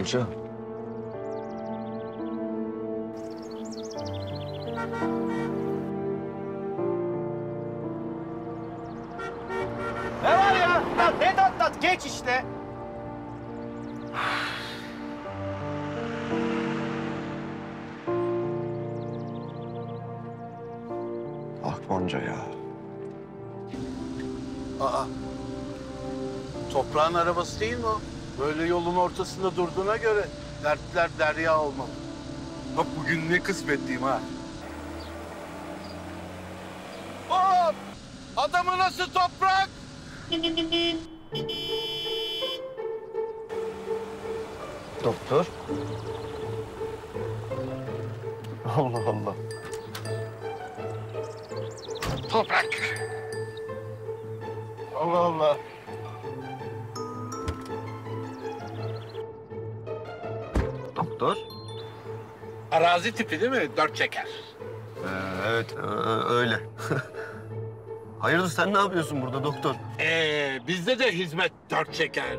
Hoca. Ne var ya? Ya ne tat geç işte. Ah Gonca ya. Aa, toprağın arabası değil mi o? Böyle yolun ortasında durduğuna göre dertler derya olmalı. Bak bugün ne kısmetliyim ha. Hop! Adamı nasıl toprak? Doktor. Allah Allah. Toprak. Allah Allah. Doktor. Arazi tipi değil mi? Dört çeker. Evet öyle. Hayırdır sen ne yapıyorsun burada doktor? Bizde de hizmet dört çeker.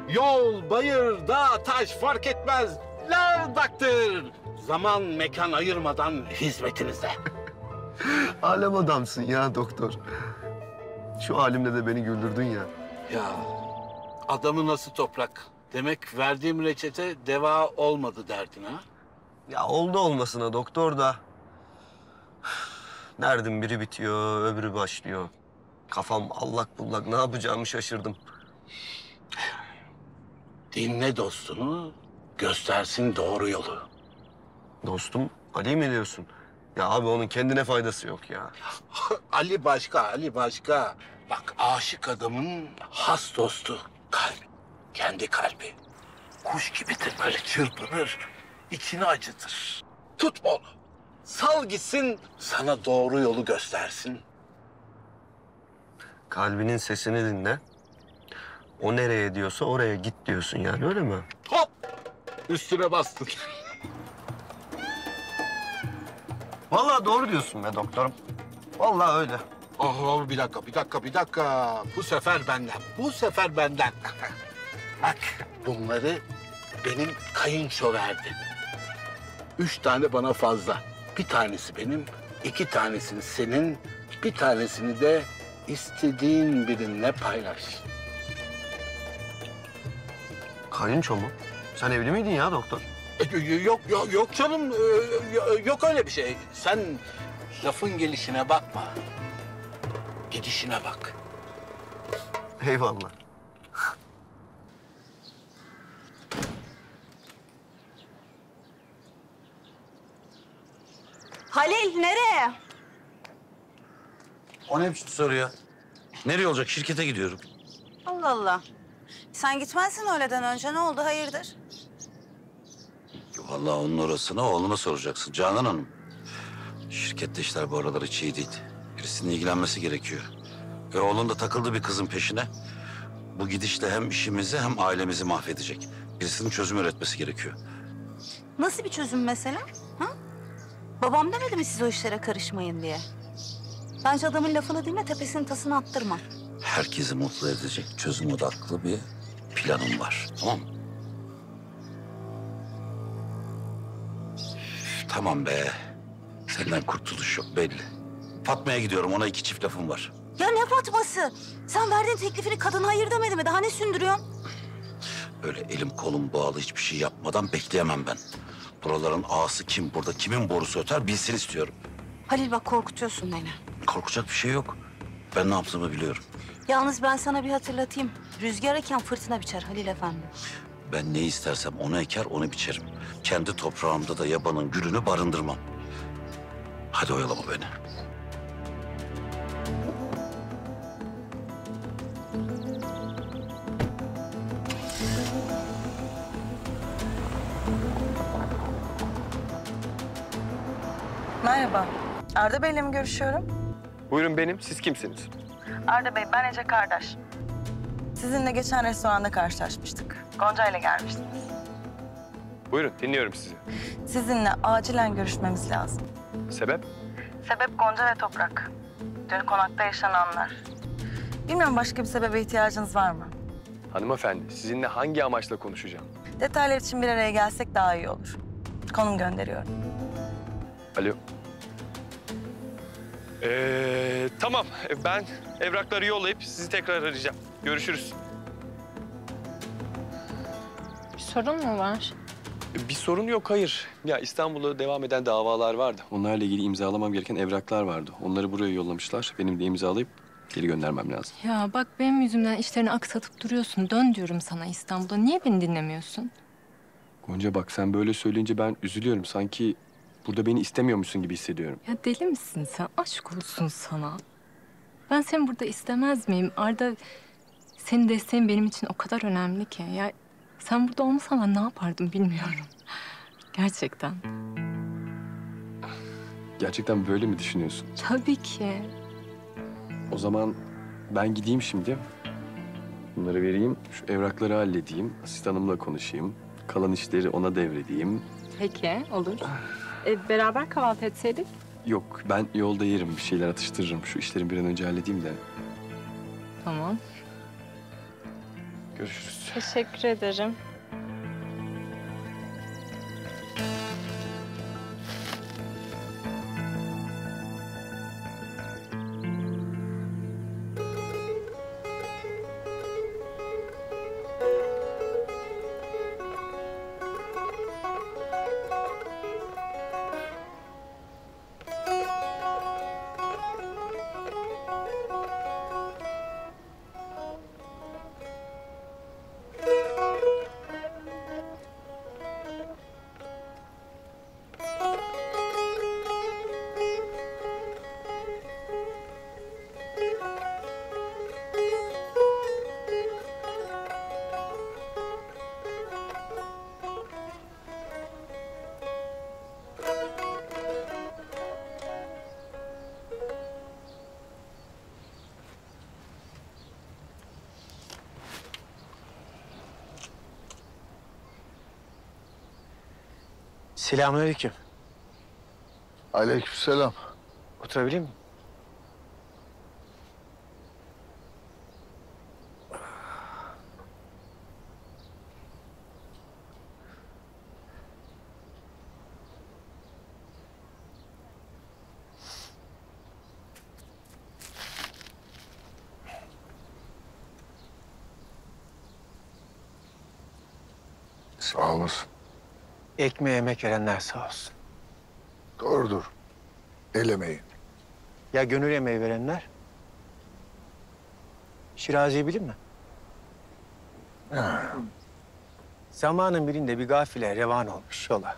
Yol, bayır, dağ, taş fark etmez. Lardaktır. Zaman, mekan ayırmadan hizmetinizde. Alem adamsın ya doktor. Şu halimle de beni güldürdün ya. Ya adamı nasıl toprak? Demek verdiğim reçete deva olmadı derdin ha? Ya oldu olmasına doktor da. Nereden biri bitiyor, öbürü başlıyor. Kafam allak bullak, ne yapacağımı şaşırdım. Dinle dostunu, göstersin doğru yolu. Dostum Ali mi diyorsun? Ya abi onun kendine faydası yok ya. Ali başka, Ali başka. Bak aşık adamın has dostu kalbi. Kendi kalbi. Kuş gibidir böyle çırpınır, içini acıtır. Tutma onu. Sal gitsin, sana doğru yolu göstersin. Kalbinin sesini dinle. O nereye diyorsa oraya git diyorsun yani öyle mi? Hop! Üstüne bastın. Vallahi doğru diyorsun be doktorum. Vallahi öyle. Oh, bir dakika. Bu sefer benden. Bak, bunları benim kayınço verdi. 3 tane bana fazla. Bir tanesi benim, 2 tanesini senin, bir tanesini de istediğin birinle paylaş. Kayınço mu? Sen evli miydin ya doktor? Yok canım, yok öyle bir şey. Sen lafın gelişine bakma. Gidişine bak. Eyvallah. Halil nereye? O ne biçim soru ya? Nereye olacak? Şirkete gidiyorum. Allah Allah. Sen gitmezsin öğleden önce. Ne oldu hayırdır? Vallahi onun orasını oğluna soracaksın Canan Hanım. Şirkette işler bu aralar hiç iyi değil. Birisinin ilgilenmesi gerekiyor. Oğlun da takıldı bir kızın peşine. Bu gidişle hem işimizi hem ailemizi mahvedecek. Birisinin çözüm üretmesi gerekiyor. Nasıl bir çözüm mesela? Ha? Babam demedi mi siz o işlere karışmayın diye? Bence adamın lafını dinle, tepesinin tasını attırma. Herkesi mutlu edecek çözüm odaklı bir planım var. Tamam mı? Tamam be. Senden kurtuluş yok belli. Fatma'ya gidiyorum. Ona 2 çift lafım var. Ya ne Fatması? Sen verdiğin teklifini kadına hayır demedi mi? Daha ne sündürüyorsun? Öyle elim kolum bağlı hiçbir şey yapmadan bekleyemem ben. Buraların ağası kim, burada kimin borusu öter bilsin istiyorum. Halil bak korkutuyorsun beni. Korkacak bir şey yok. Ben ne yaptığımı biliyorum. Yalnız ben sana bir hatırlatayım. Rüzgar eken fırtına biçer Halil Efendi. Ben ne istersem onu eker, onu biçerim. Kendi toprağımda da yabanın gülünü barındırmam. Hadi oyalama beni. Merhaba. Arda Bey'le mi görüşüyorum? Buyurun benim. Siz kimsiniz? Arda Bey, ben Ece kardeş. Sizinle geçen restoranda karşılaşmıştık. Gonca ile gelmiştiniz. Buyurun dinliyorum sizi. Sizinle acilen görüşmemiz lazım. Sebep? Sebep Gonca ve Toprak. Dün konakta yaşananlar. Bilmiyorum başka bir sebebe ihtiyacınız var mı? Hanımefendi sizinle hangi amaçla konuşacağım? Detaylar için bir araya gelsek daha iyi olur. Konum gönderiyorum. Alo. Tamam. Ben evrakları yollayıp sizi tekrar arayacağım. Görüşürüz. Bir sorun mu var? Bir sorun yok, hayır. Ya İstanbul'da devam eden davalar vardı. Onlarla ilgili imzalamam gereken evraklar vardı. Onları buraya yollamışlar. Benim de imzalayıp geri göndermem lazım. Ya bak benim yüzümden işlerini aksatıp duruyorsun. Dön diyorum sana İstanbul'a. Niye beni dinlemiyorsun? Gonca bak sen böyle söyleyince ben üzülüyorum. Sanki burada beni istemiyormuşsun gibi hissediyorum. Ya deli misin sen? Aşk olsun sana. Ben seni burada istemez miyim? Arda, senin desteğin benim için o kadar önemli ki. Ya sen burada olmasan ben ne yapardım bilmiyorum. Gerçekten. Gerçekten böyle mi düşünüyorsun? Tabii ki. O zaman ben gideyim şimdi. Bunları vereyim, şu evrakları halledeyim. Asistanımla konuşayım. Kalan işleri ona devredeyim. Peki, olur. Beraber kahvaltı etseydik? Yok, ben yolda yerim, bir şeyler atıştırırım. Şu işleri bir an önce halledeyim de. Tamam. Görüşürüz. Teşekkür ederim. Selamünaleyküm. Aleykümselam. Oturabilir miyim? Sağ olasın. Ekmeğe emek verenler sağ olsun. Doğrudur. Elemeyin. Ya gönül emeği verenler? Şirazi'yi bilir mi? Zamanın birinde bir gafile revan olmuş yola.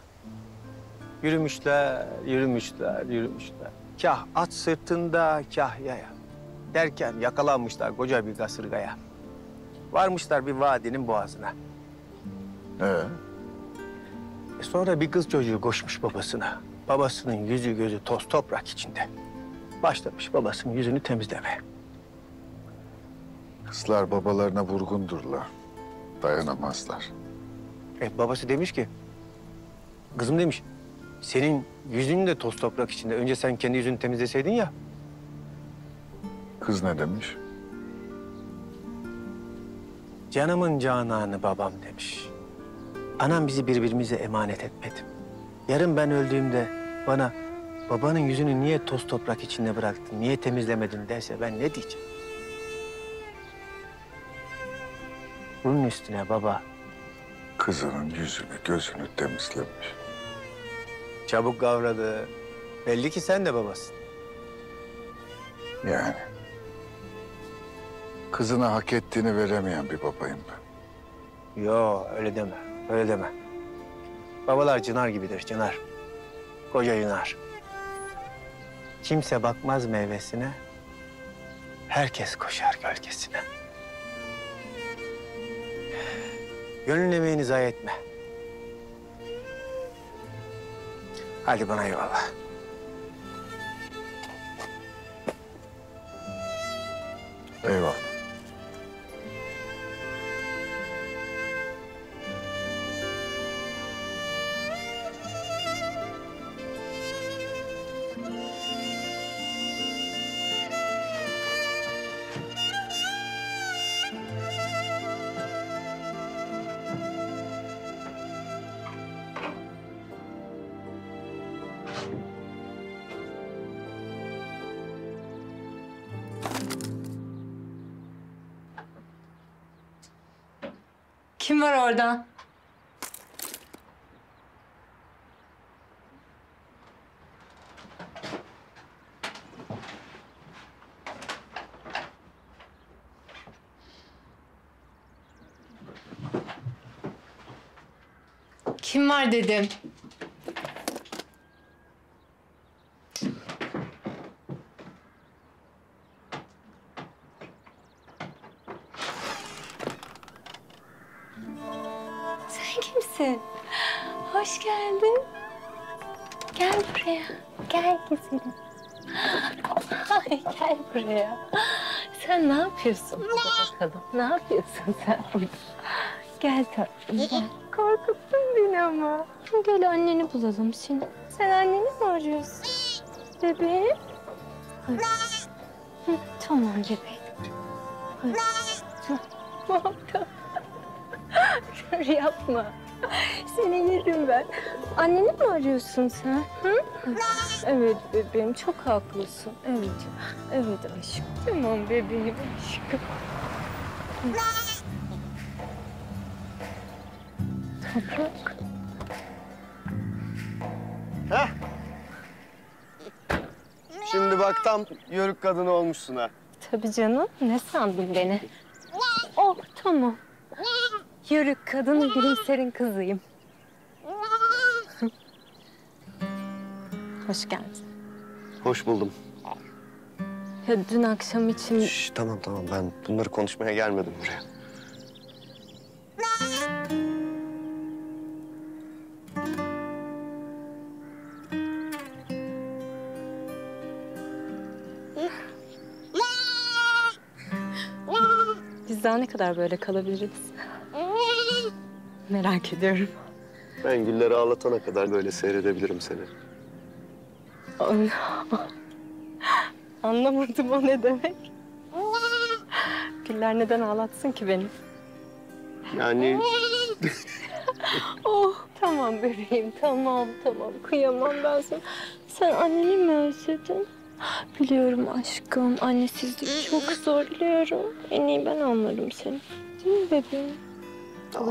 Yürümüşler, yürümüşler, yürümüşler. Kah at sırtında, kah yaya. Derken yakalanmışlar koca bir kasırgaya. Varmışlar bir vadinin boğazına. Sonra bir kız çocuğu koşmuş babasına. Babasının yüzü gözü toz toprak içinde. Başlamış babasının yüzünü temizlemeye. Kızlar babalarına vurgundurlar. Dayanamazlar. Babası demiş ki, kızım demiş, senin yüzün de toz toprak içinde. Önce sen kendi yüzünü temizleseydin ya. Kız ne demiş? Canımın cananı babam demiş. Anam bizi birbirimize emanet etmedi. Yarın ben öldüğümde bana babanın yüzünü niye toz toprak içinde bıraktın, niye temizlemedin derse ben ne diyeceğim? Bunun üstüne baba Kızının yüzünü, gözünü temizlemiş. çabuk kavradı. Belli ki sen de babasın. Yani. Kızına hak ettiğini veremeyen bir babayım ben. Yo öyle deme, öyle deme. Babalar çınar gibidir, çınar. Koca çınar. Kimse bakmaz meyvesine, herkes koşar gölgesine. Gönül emeğini zayi etme. Hadi bana eyvallah. Eyvallah. Kim var orada? Kim var dedim. Sen kimsin? Hoş geldin. Gel buraya. Gel güzelim. Ay, gel buraya. Sen ne yapıyorsun burada bakalım? Ne yapıyorsun sen burada? Gel tatlım, gel. Korkuttun beni ama. Gel anneni bulalım şimdi. Sen anneni mi arıyorsun? Bebeğim. Hadi. Hı, tamam bebeğim. Hadi. Tamam. Dur yapma. Seni yerim ben. Anneni mi arıyorsun sen? Hı? Evet bebeğim, çok haklısın. Evet, evet aşkım. Tamam bebeğim aşkım. Toprak. Heh. Şimdi bak tam yörük kadını olmuşsun ha. Tabii canım, ne sandın beni? Oh, tamam. Yörük kadın, gülümserin kızıyım. Hoş geldin. Hoş buldum. Ya dün akşam için... Şş, tamam ben bunları konuşmaya gelmedim buraya. Biz daha ne kadar böyle kalabiliriz? Merak ediyorum. Ben gülleri ağlatana kadar böyle seyredebilirim seni. Anlamadım o ne demek. Güller neden ağlatsın ki beni? Yani Oh tamam bebeğim tamam kıyamam ben sana. Sen anneni mi özledin? Biliyorum aşkım annesizlik çok zor biliyorum. En iyi ben anlarım seni. Değil mi bebeğim?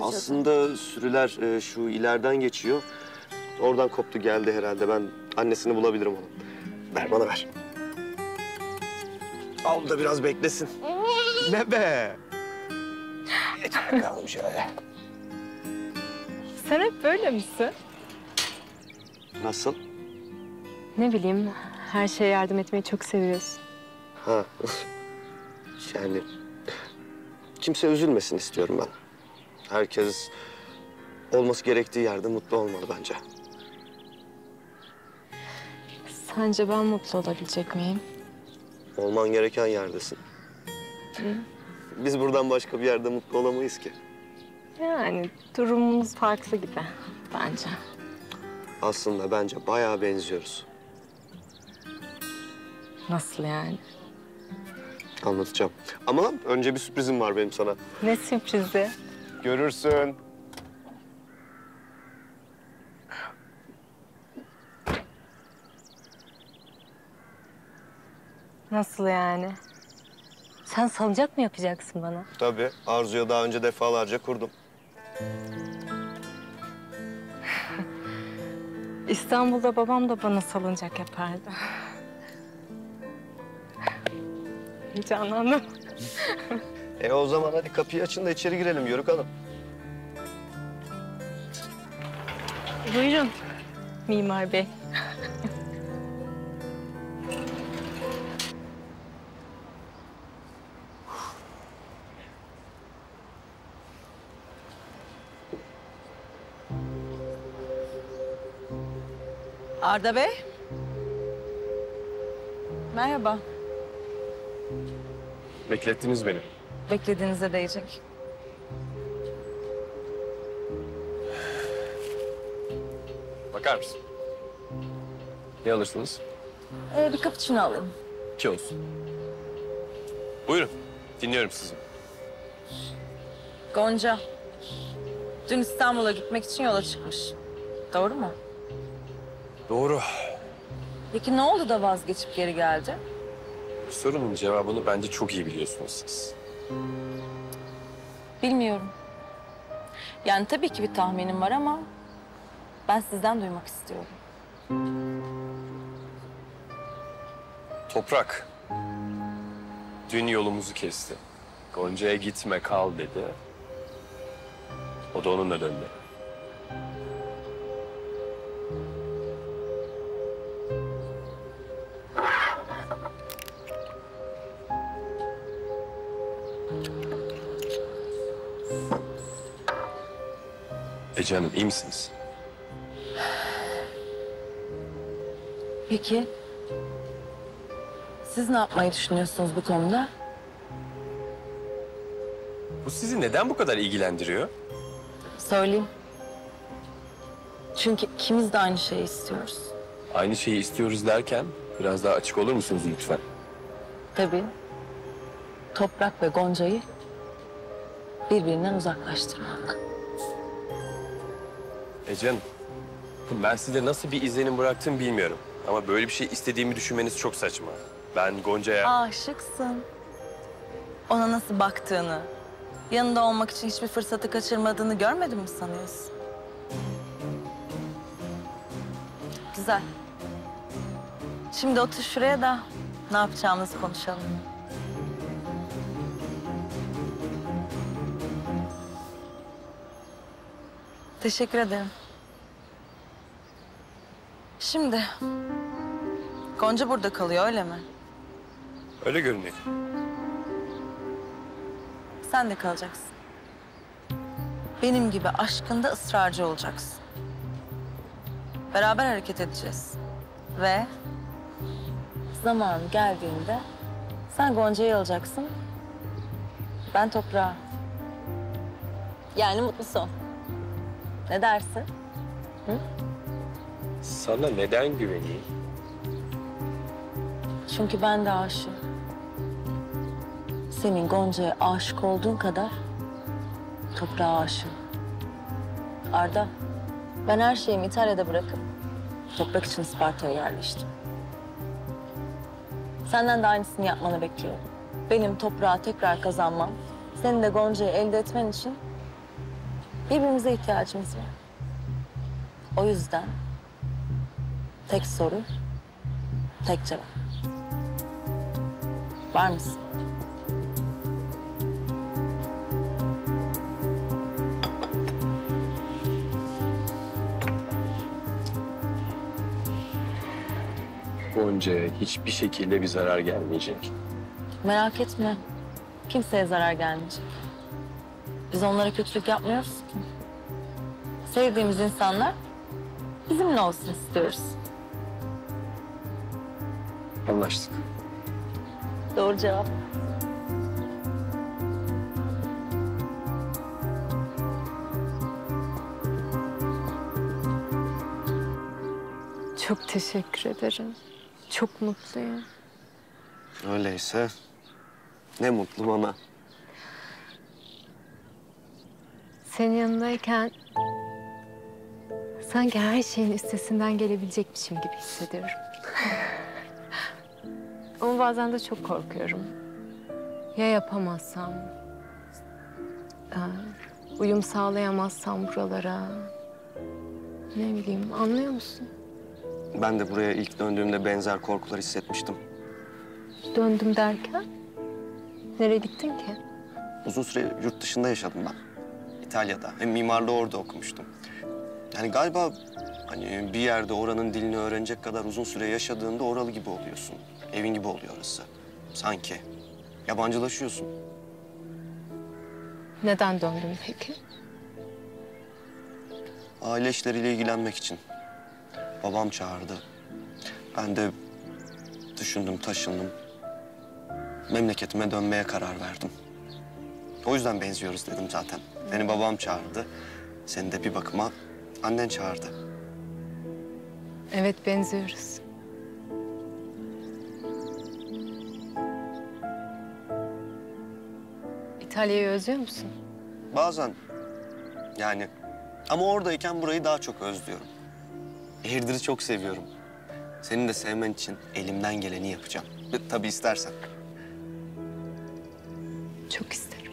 aslında sürüler şu ileriden geçiyor. Oradan koptu geldi herhalde. Ben annesini bulabilirim onu. Ver bana ver. Al da biraz beklesin. Ne be? Geç bakalım şöyle. Sen hep böyle misin? Nasıl? Ne bileyim her şeye yardım etmeyi çok seviyorsun. Ha. Yani kimse üzülmesin istiyorum ben. Herkes olması gerektiği yerde mutlu olmalı bence. Sence ben mutlu olabilecek miyim? Olman gereken yerdesin. Biz buradan başka bir yerde mutlu olamayız ki. Yani durumumuz farklı gibi bence. Aslında bence bayağı benziyoruz. Nasıl yani? Anlatacağım. Ama önce bir sürprizim var benim sana. Ne sürprizi? Görürsün. Nasıl yani? Sen salıncak mı yapacaksın bana? Tabii. Arzu'ya daha önce defalarca kurdum. İstanbul'da babam da bana salıncak yapardı. Heyecanlandım. O zaman hadi kapıyı açın da içeri girelim Yörük Hanım. Buyurun Mimar Bey. Arda Bey. Merhaba. Beklettiniz beni. Beklediğinize değecek. Bakar mısın? Ne alırsınız? Bir cappuccino alayım. 2 olsun. Buyurun. Dinliyorum sizi. Gonca. Dün İstanbul'a gitmek için yola çıkmış. Doğru mu? Doğru. Peki ne oldu da vazgeçip geri geldi? Bu sorunun cevabını bence çok iyi biliyorsunuz siz. Bilmiyorum. Yani tabii ki bir tahminim var ama ben sizden duymak istiyorum. Toprak. Dün yolumuzu kesti. Gonca'ya gitme kal dedi. O da onunla döndü. Ece Hanım iyi misiniz? Peki siz ne yapmayı düşünüyorsunuz bu konuda? Bu sizi neden bu kadar ilgilendiriyor? Söyleyeyim. Çünkü ikimiz de aynı şeyi istiyoruz. Aynı şeyi istiyoruz derken biraz daha açık olur musunuz lütfen? Tabii. Toprak ve Gonca'yı birbirinden uzaklaştırmak. Ece Hanım, ben size nasıl bir izlenim bıraktım bilmiyorum. Ama böyle bir şey istediğimi düşünmeniz çok saçma. Ben Gonca'ya... Aşıksın. Ona nasıl baktığını, yanında olmak için hiçbir fırsatı kaçırmadığını görmedin mi sanıyorsun? Güzel. Şimdi otur şuraya da ne yapacağımızı konuşalım. Teşekkür ederim. Şimdi Gonca burada kalıyor öyle mi? Öyle görünüyor. Sen de kalacaksın. Benim gibi aşkında ısrarcı olacaksın. Beraber hareket edeceğiz. Ve zamanı geldiğinde sen Gonca'yı alacaksın. Ben toprağı. Yani mutlu son. Ne dersin? Sana neden güveneyim? Çünkü ben de aşığım. Senin Gonca'ya aşık olduğun kadar toprağa aşığım. Arda, ben her şeyimi İtalya'da bırakıp toprak için Isparta'ya yerleştim. Senden de aynısını yapmanı bekliyorum. Benim toprağı tekrar kazanmam, senin de Gonca'yı elde etmen için birbirimize ihtiyacımız var. O yüzden tek soru, tek cevap. Var mısın? Gonca'ya hiçbir şekilde bir zarar gelmeyecek. Merak etme. Kimseye zarar gelmeyecek. Biz onlara kötülük yapmıyoruz ki. Sevdiğimiz insanlar bizimle olsun istiyoruz. Anlaştık. Doğru cevap. Çok teşekkür ederim. Çok mutluyum. Öyleyse ne mutlu bana. Senin yanındayken sanki her şeyin üstesinden gelebilecekmişim gibi hissediyorum. Ama bazen de çok korkuyorum. Ya yapamazsam? Uyum sağlayamazsam buralara? Ne bileyim, anlıyor musun? Ben de buraya ilk döndüğümde benzer korkular hissetmiştim. Döndüm derken? Nereye gittin ki? Uzun süre yurt dışında yaşadım ben. İtalya'da. Hem mimarlığı orada okumuştum. Yani galiba hani bir yerde oranın dilini öğrenecek kadar uzun süre yaşadığında oralı gibi oluyorsun. Evin gibi oluyor orası. Sanki. Yabancılaşıyorsun. Neden döndün peki? Aile işleriyle ilgilenmek için. Babam çağırdı. Ben de düşündüm, taşındım. Memleketime dönmeye karar verdim. O yüzden benziyoruz dedim zaten. Beni babam çağırdı. Seni de bir bakıma annen çağırdı. Evet, benziyoruz. İtalya'yı özlüyor musun? Bazen yani ama oradayken burayı daha çok özlüyorum. Eğirdir'i çok seviyorum. Senin de sevmen için elimden geleni yapacağım. Tabii istersen. Çok isterim.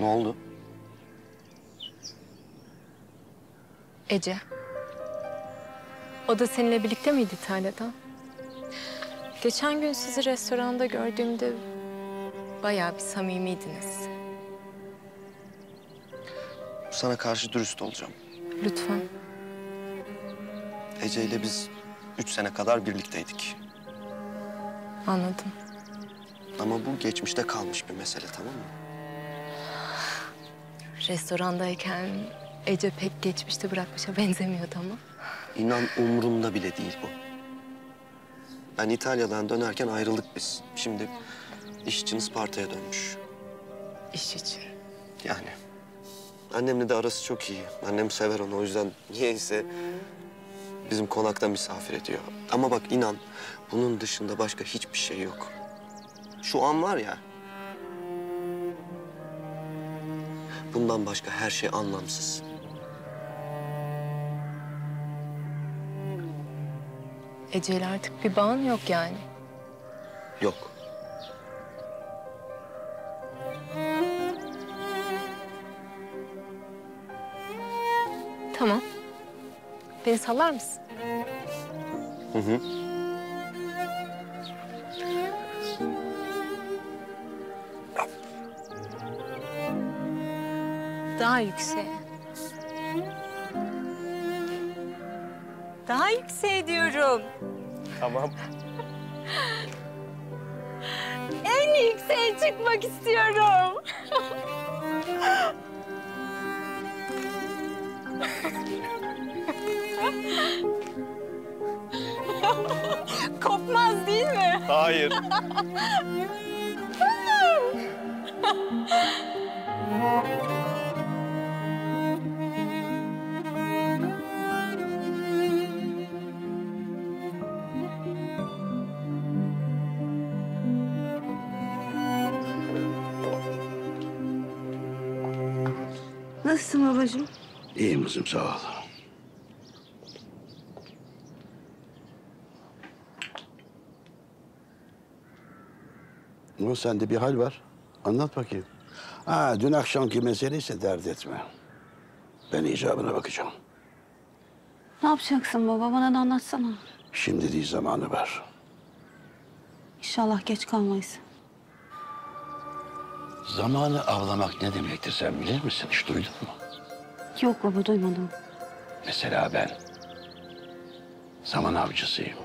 Ne oldu? Ece. O da seninle birlikte miydi İtalya'da? Geçen gün sizi restoranda gördüğümde bayağı bir samimiydiniz. Sana karşı dürüst olacağım. Lütfen. Ece ile biz 3 sene kadar birlikteydik. Anladım. Ama bu geçmişte kalmış bir mesele, tamam mı? Restorandayken Ece pek geçmişte bırakmışa benzemiyordu ama. İnan umurumda bile değil bu. Ben İtalya'dan dönerken ayrıldık biz. Şimdi iş için Isparta'ya dönmüş. İş için. Yani. Annemle de arası çok iyi. Annem sever onu, o yüzden niyeyse bizim konakta misafir ediyor. Ama bak inan, bunun dışında başka hiçbir şey yok. Şu an var ya, bundan başka her şey anlamsız. Ece'yle artık bir bağın yok yani. Yok. Tamam. Beni sallar mısın? Hı hı. Daha yükseğe. Daha yükseğe diyorum. Tamam. En yükseğe çıkmak istiyorum. Kopmaz değil mi? Hayır. Nasılsın babacığım? İyiyim kızım, sağ ol. Ama sende bir hal var. Anlat bakayım. Ha, dün akşamki meseleyse dert etme. Ben icabına bakacağım. Ne yapacaksın baba? Bana da anlatsana. Şimdi değil, zamanı var. İnşallah geç kalmayız. Zamanı avlamak ne demektir sen bilir misin? Hiç duydun mu? Yok baba, duymadım. Mesela ben zaman avcısıyım.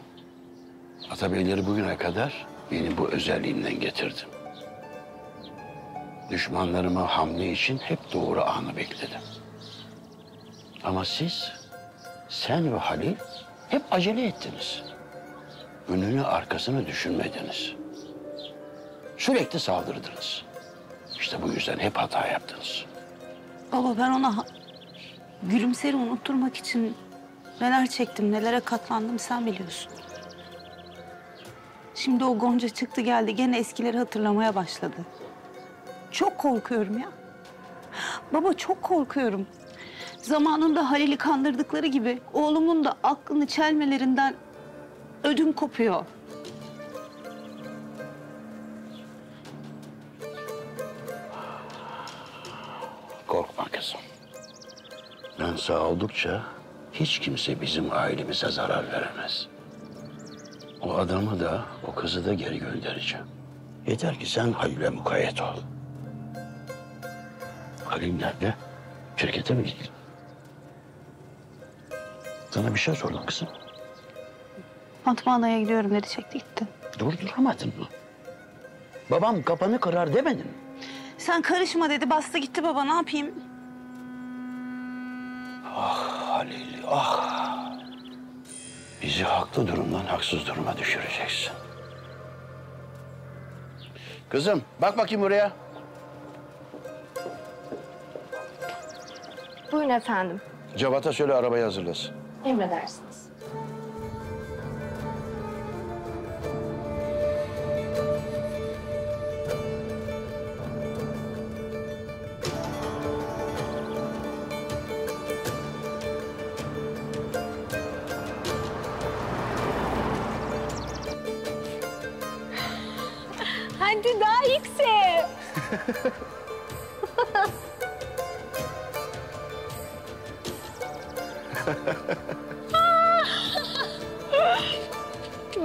Atabeyleri bugüne kadar benim bu özelliğimden getirdim. Düşmanlarıma hamle için hep doğru anı bekledim. Ama siz, sen ve Halil hep acele ettiniz. Önünü arkasını düşünmediniz. Sürekli saldırdınız. İşte bu yüzden hep hata yaptınız. Baba ben ona gülümseri unutturmak için neler çektim, nelere katlandım sen biliyorsun. Şimdi o Gonca çıktı geldi, gene eskileri hatırlamaya başladı. Çok korkuyorum ya. Baba çok korkuyorum. Zamanında Halil'i kandırdıkları gibi oğlumun da aklını çelmelerinden ödüm kopuyor. Korkma kızım. Ben sağ oldukça hiç kimse bizim ailemize zarar veremez. O adamı da, o kızı da geri göndereceğim. Yeter ki sen Halil'e mukayyet ol. Halil nerede? Şirkete mi gitti? Sana bir şey sordum kızım. Fatma Ana'ya gidiyorum dedi, çekti gitti. Durduramadın mı? Babam kafanı kırar demedin mi? Sen karışma dedi, bastı gitti baba, ne yapayım? Ah Halil, ah. Bizi haklı durumdan haksız duruma düşüreceksin. Kızım, bak bakayım buraya. Buyurun efendim. Cevat'a söyle arabayı hazırlasın. Emredersiniz. beklenti daha yüksek.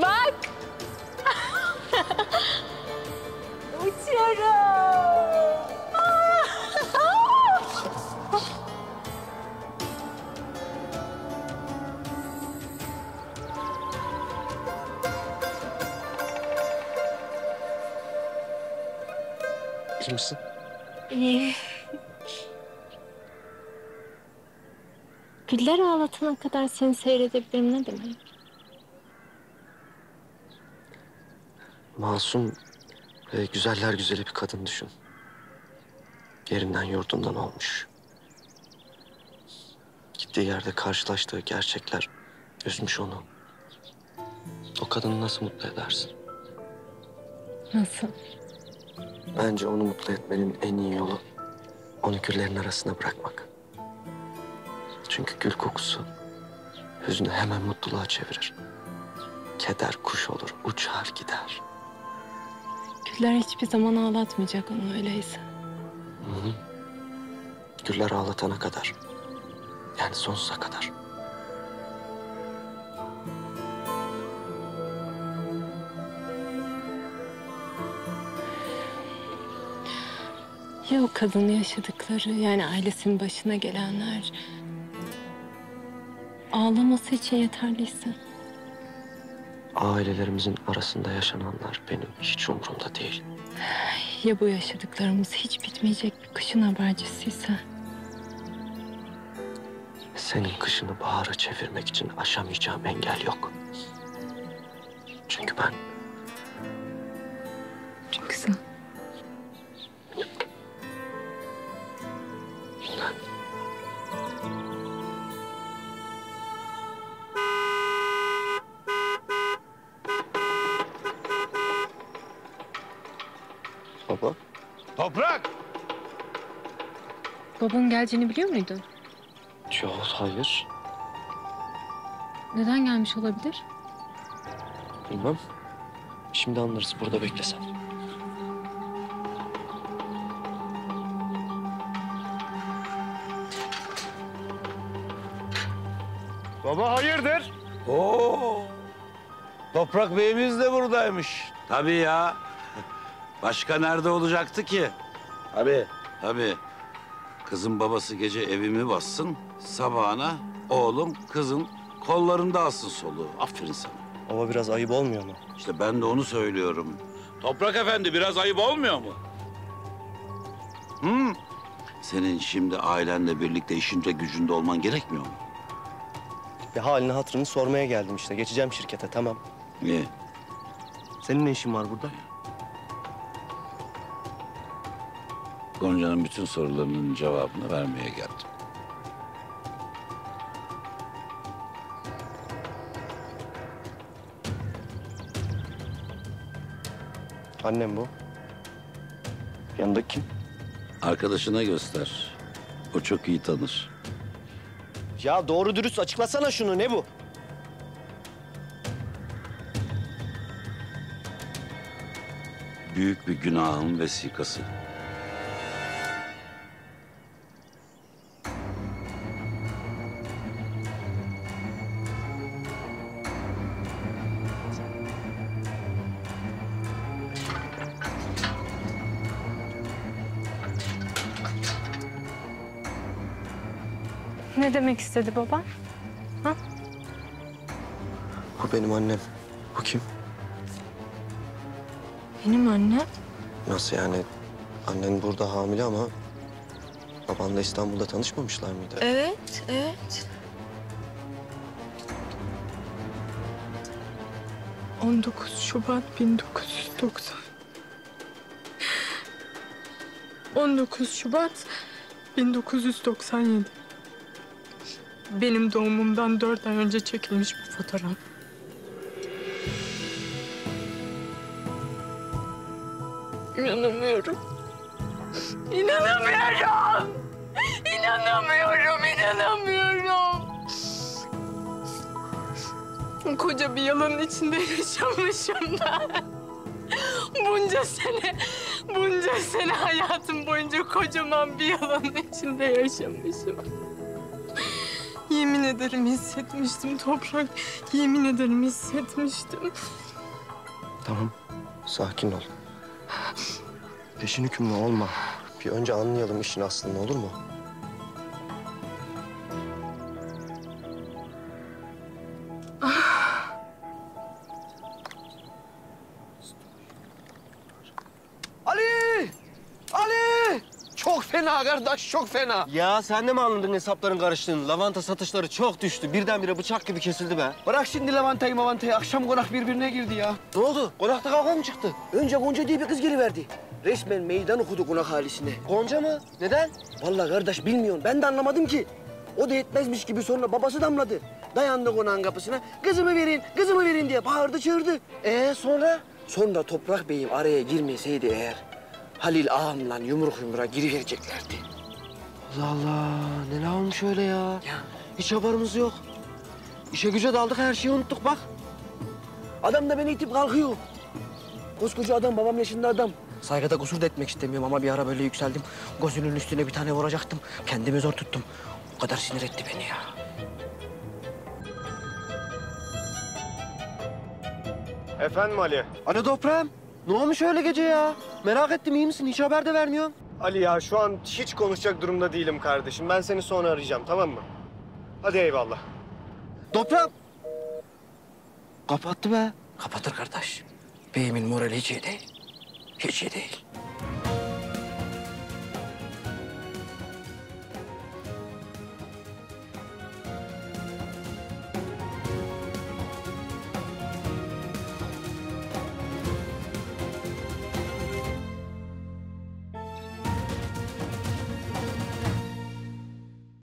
Bak. Uçuyorum. İyi misin? İyi. Güller ağlatana kadar seni seyredebilirim ne demek? Masum ve güzeller güzeli bir kadın düşün. Yerinden yurdundan olmuş. Gittiği yerde karşılaştığı gerçekler üzmüş onu. O kadını nasıl mutlu edersin? Nasıl? Bence onu mutlu etmenin en iyi yolu onu güllerin arasına bırakmak. Çünkü gül kokusu hüznü hemen mutluluğa çevirir. Keder kuş olur, uçar gider. Güller hiçbir zaman ağlatmayacak onu öyleyse. Hı hı. Güller ağlatana kadar. Yani sonsuza kadar. Ya o kadının yaşadıkları, yani ailesinin başına gelenler ağlaması için yeterliyse? Ailelerimizin arasında yaşananlar benim hiç umurumda değil. Ya bu yaşadıklarımız hiç bitmeyecek bir kışın habercisiyse? Senin kışını bahara çevirmek için aşamayacağım engel yok. Çünkü ben... Çok güzel. Baba, Toprak! Babanın geleceğini biliyor muydun? yok hayır. Neden gelmiş olabilir? Bilmem. Şimdi anlarız. Burada beklesen. Baba hayırdır? Oo. Toprak Bey'imiz de buradaymış. Tabii ya. Başka nerede olacaktı ki? Tabii. Tabii. Kızın babası gece evimi bassın. Sabahına oğlum kızın kollarında alsın soluğu. Aferin sana. Ama biraz ayıp olmuyor mu? İşte ben de onu söylüyorum. Toprak Efendi biraz ayıp olmuyor mu? Hı? Senin şimdi ailenle birlikte işinde gücünde olman gerekmiyor mu? Bir halini hatırını sormaya geldim işte. Geçeceğim şirkete tamam. İyi. Senin ne işin var burada? Gonca'nın bütün sorularının cevabını vermeye geldim. Annem bu. Yanındaki kim? Arkadaşına göster. O çok iyi tanır. Ya doğru dürüst açıklasana şunu. Ne bu? Büyük bir günahın vesikası. Ne demek istedi baba? Bu benim annem. Bu kim? Benim annem. Nasıl yani? Annen burada hamile ama... babanla İstanbul'da tanışmamışlar mıydı? Evet, evet. 19 Şubat 1990. 19 Şubat 1997. Benim doğumumdan 4 ay önce çekilmiş bu fotoğraf. İnanamıyorum. İnanamıyorum. İnanamıyorum, inanamıyorum. Koca bir yalanın içinde yaşamışım ben. Bunca sene hayatım boyunca kocaman bir yalanın içinde yaşamışım. Yemin ederim hissetmiştim Toprak. Yemin ederim hissetmiştim. Tamam, sakin ol. Peşin hükümlü olma. Bir önce anlayalım işin aslını, olur mu? Ali! Ali! Çok fena kardeş, çok fena. Ya sen de mi anladın hesapların karıştığını? Lavanta satışları çok düştü. Birdenbire bıçak gibi kesildi be. Bırak şimdi lavantayı mavantayı. Akşam konak birbirine girdi ya. Ne oldu? Konakta kavga mı çıktı? Önce Gonca diye bir kız geliverdi. Resmen meydan okudu konak halisine. Gonca mı? Neden? Vallahi kardeş bilmiyorum. Ben de anlamadım ki. O da yetmezmiş gibi sonra babası damladı. Dayandı konağın kapısına. Kızımı verin diye bağırdı çığırdı. Sonra? Sonra Toprak Bey'im araya girmeseydi eğer... Halil ağamla yumruk yumruğa girivereceklerdi. Allah Allah, ne olmuş öyle ya? Hiç haberimiz yok. İşe güce daldık, her şeyi unuttuk bak. Adam da beni itip kalkıyor. Koskoca adam, babam yaşında adam. Saygıda kusur da etmek istemiyorum ama bir ara böyle yükseldim. Gözünün üstüne bir tane vuracaktım. Kendimi zor tuttum. O kadar sinir etti beni ya. Efendim Ali? Alo toprağım, ne olmuş öyle gece ya? Merak ettim, iyi misin? Hiç haber de vermiyorsun. Ali ya şu an hiç konuşacak durumda değilim kardeşim. Ben seni sonra arayacağım, tamam mı? Hadi eyvallah. Toprağım. Kapattı be. Kapatır kardeş. Beyimin morali hiç iyi değil. Hiç iyi değil.